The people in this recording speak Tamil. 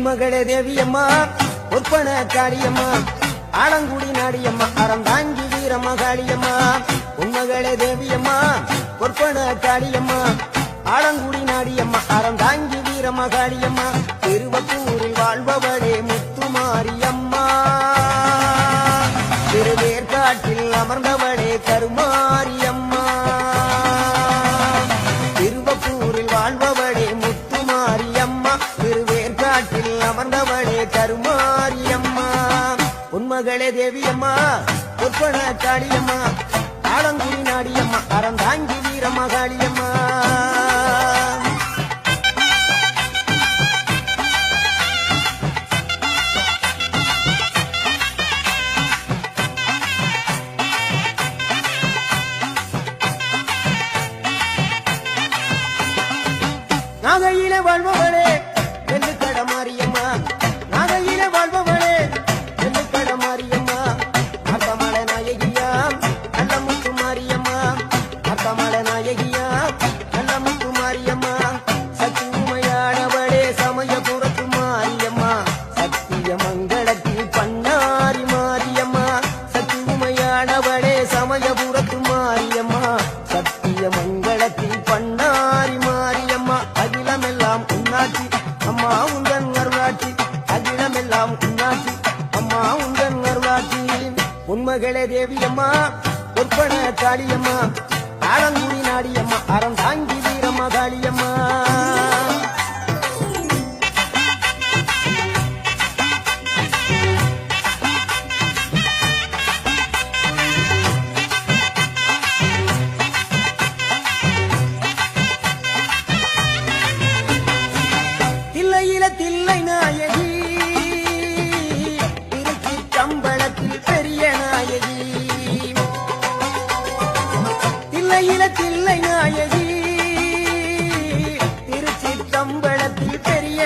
உன்மகளே தேவியம்மா ஒப்பன காளியம்மா ஆலங்குடி நாடியம்மா அறந்தாங்கி வீரம்மா காளியம்மா உன்மகளே தேவியம்மா ஒப்பன காளியம்மா ஆலங்குடி நாடியம்மா அறந்தாங்கி வீரம்மா காளியம்மா திருவப்பூரில் வாழ்பவளே முத்துமாரியம்மா திருவேற்காட்டில் அமர்ந்தவளே கருமாரியம்மா திருவப்பூரில் வாழ்பவளே முத்துமாரியம்மா திருவேற்காட்டில் அமர்ந்தவளே கருமாரியம்மா உன்மகளே தேவியம்மா ஒப்பன காளியம்மா ஆலங்குடி நாடியம்மா அறந்தாங்கி வீரம்மா காளியம்மா நாகையிலே வாழ்பவளே வெள்ளுக்கட மாரியம்மா நாகையிலே வாழ்பவளே வெள்ளுக்கட மாரியம்மா அத்தமலை நாயகியா நல்ல முத்து மாரியம்மா அத்தமலை நாயகியா நல்ல முத்து மாரியம்மா சக்தி உமையானவளே சமயபுரத்து மாரியம்மா சத்திய மங்களத்தில் பண்ணாரி மாரியம்மா சக்தி உமையானவளே சமயபுரத்து மாரியம்மா சத்திய மங்களத்தில் பண்ணாரி மாரியம்மா அகிலமெல்லாம் உன்னாட்சி அம்மா உந்தன் அருளாட்சி அகிலமெல்லாம் உன்னாட்சி அம்மா உந்தன் அருளாட்சி உன்மகளே தேவியம்மா ஒப்பன காளியம்மா ஆலங்குடி நாடியம்மா அறந்தாங்கி வீரம்மா காளியம்மா தில்லை நாயகி திருச்சி கம்பளத்தில் பெரிய நாயகி தில்லை நாயகி திருச்சி கம்பளத்தில் பெரிய